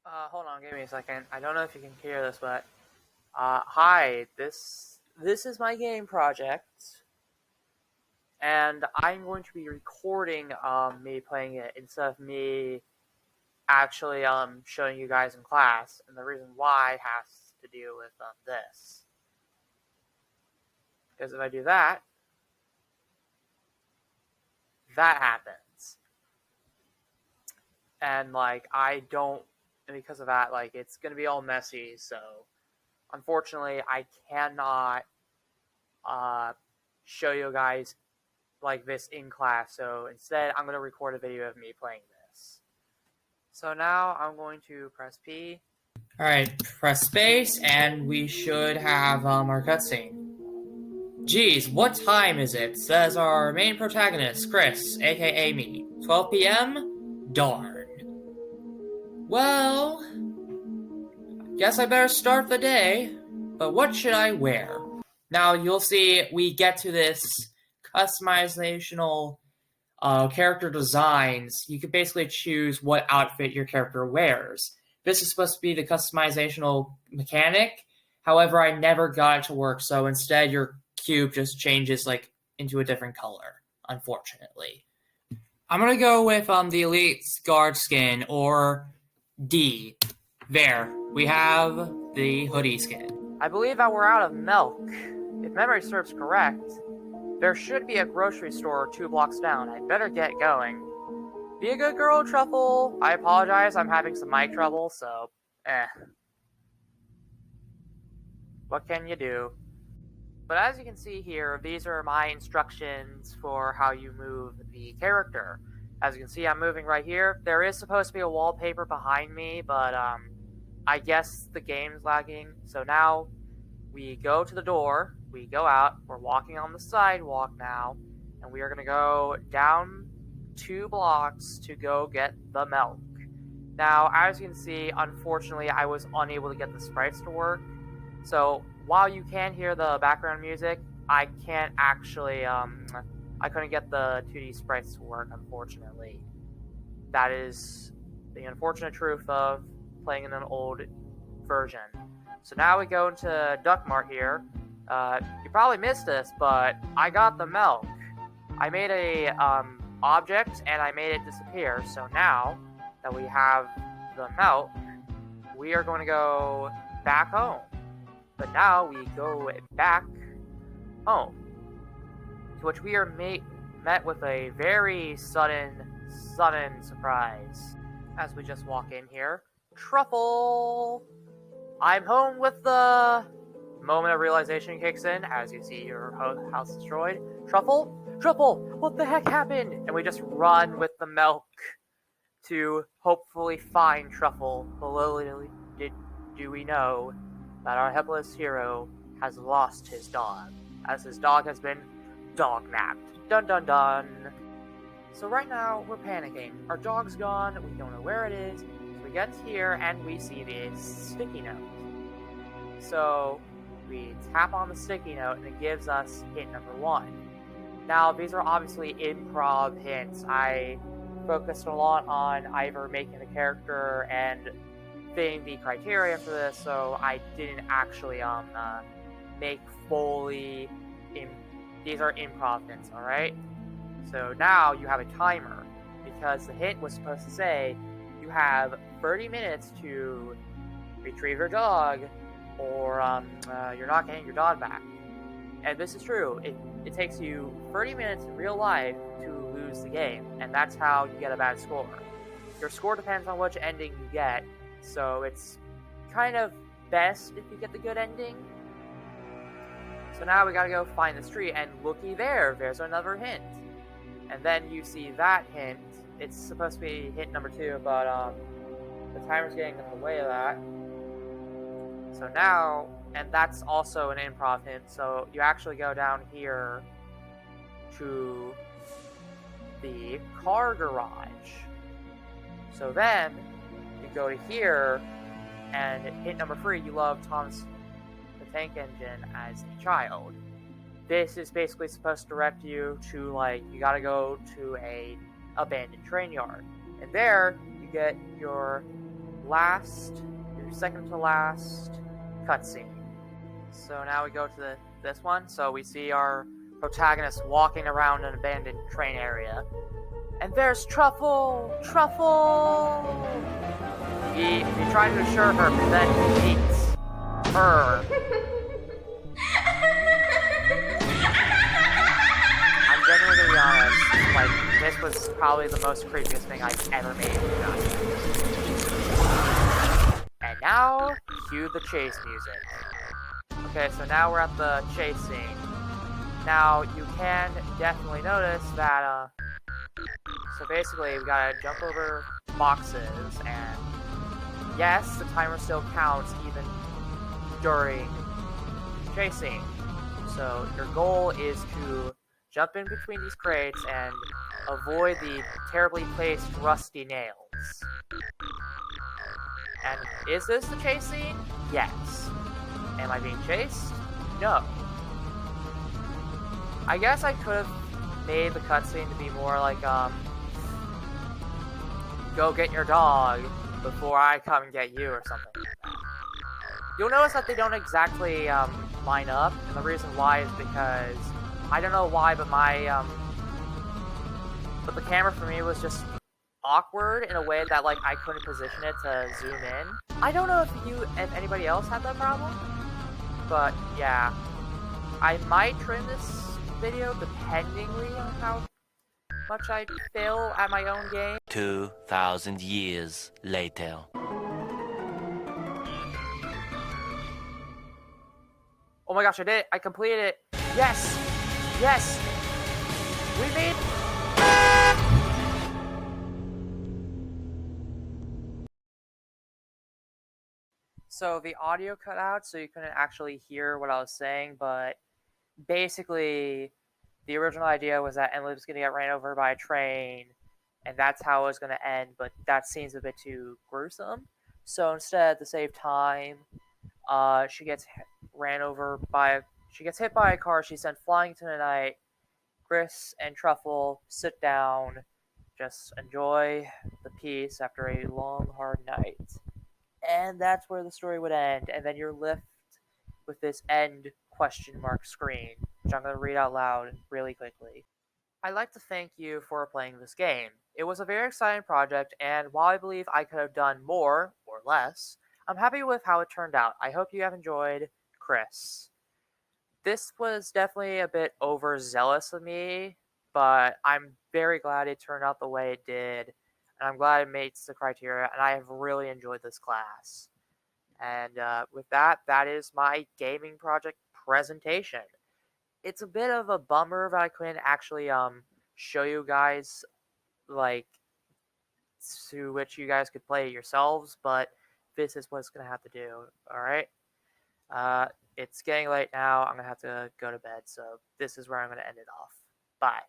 Hold on, give me a second. I don't know if you can hear this, but hi. This is my game project, and I'm going to be recording me playing it instead of me actually showing you guys in class. And the reason why has to do with this, because if I do that, that happens, and I don't. And because of that, it's gonna be all messy. So unfortunately, I cannot show you guys like this in class. So instead, I'm going to record a video of me playing this. So now I'm going to press P. Alright, press space, and we should have our cutscene. Geez, what time is it? Says our main protagonist, Chris, aka me. 12 p.m.? Darn. Well, guess I better start the day. But what should I wear? Now you'll see we get to this customizational character designs. You can basically choose what outfit your character wears. This is supposed to be the customizational mechanic. However, I never got it to work, so instead your cube just changes into a different color, unfortunately. I'm gonna go with the Elite Guard skin, or D. There, we have the hoodie skin. I believe that we're out of milk. If memory serves correct, there should be a grocery store 2 blocks down. I'd better get going. Be a good girl, Truffle. I apologize, I'm having some mic trouble, so what can you do? But as you can see here, these are my instructions for how you move the character. As you can see, I'm moving right here. There is supposed to be a wallpaper behind me, but I guess the game's lagging. So now we go to the door, we go out, we're walking on the sidewalk now, and we are going to go down 2 blocks to go get the milk. Now, as you can see, unfortunately, I was unable to get the sprites to work. So while you can hear the background music, I can't actually, I couldn't get the 2D sprites to work, unfortunately. That is the unfortunate truth of playing in an old version. So now we go into Duck Mart here. You probably missed this, but I got the milk. I made a object and I made it disappear. So now that we have the milk, we are going to go back home. But now we go back home, to which we are met with a very sudden surprise. As we just walk in here, Truffle! I'm home with the moment of realization kicks in as you see your house destroyed. Truffle? Truffle! What the heck happened? And we just run with the milk to hopefully find Truffle. But little do we know that our helpless hero has lost his dog, as his dog has been dog-napped. Dun dun dun! So right now, we're panicking. Our dog's gone, we don't know where it is. We get here and we see this sticky note. So we tap on the sticky note and it gives us hint number 1. Now these are obviously improv hints. I focused a lot on either making the character and fitting the criteria for this, so I didn't actually make fully these are improv hints, alright? So now you have a timer, because the hint was supposed to say you have 30 minutes to retrieve your dog, or you're not getting your dog back. And this is true. It takes you 30 minutes in real life to lose the game, and that's how you get a bad score. Your score depends on which ending you get, so it's kind of best if you get the good ending. So now we gotta go find this tree, and looky there's another hint. And then you see that hint. It's supposed to be hint number 2, but the timer's getting in the way of that. So now, and that's also an improv hint, so you actually go down here to the car garage. So then, you go to here, and hint number 3, you love Thomas the Tank Engine as a child. This is basically supposed to direct you to, you gotta go to a abandoned train yard. And there, you get your your second to last cutscene. So now we go to this one. So we see our protagonist walking around an abandoned train area. And there's Truffle! Truffle! He tried to assure her, but then he meets her. I'm genuinely gonna be honest, like, this was probably the most creepiest thing I've ever made. And now, cue the chase music. Okay, so now we're at the chase scene. Now, you can definitely notice that, so basically we gotta jump over boxes, and yes, the timer still counts even during chasing. So your goal is to jump in between these crates and avoid the terribly placed rusty nails. And is this the chase scene? Yes. Am I being chased? No. I guess I could have made the cutscene to be more like, go get your dog before I come and get you or something like that. You'll notice that they don't exactly, line up, and the reason why is because, I don't know why, but but the camera for me was just awkward in a way that, like, I couldn't position it to zoom in. I don't know if anybody else had that problem, but yeah. I might trim this video dependingly on how much I fail at my own game. 2,000 years later. Oh my gosh, I did it! I completed it! Yes! Yes! We made... So the audio cut out, so you couldn't actually hear what I was saying, but basically, the original idea was that Emily was going to get ran over by a train, and that's how it was going to end, but that seems a bit too gruesome. So instead, to save time, she gets hit by a car, she's sent flying to the night. Chris and Truffle sit down, just enjoy the peace after a long, hard night. And that's where the story would end, and then you're left with this end question mark screen, which I'm going to read out loud really quickly. I'd like to thank you for playing this game. It was a very exciting project, and while I believe I could have done more, or less, I'm happy with how it turned out. I hope you have enjoyed, Chris. This was definitely a bit overzealous of me, but I'm very glad it turned out the way it did, and I'm glad it meets the criteria, and I have really enjoyed this class. And with that, that is my gaming project presentation. It's a bit of a bummer that I couldn't actually show you guys, like, to which you guys could play it yourselves, but this is what it's going to have to do, alright? It's getting late now, I'm going to have to go to bed, so this is where I'm going to end it off. Bye.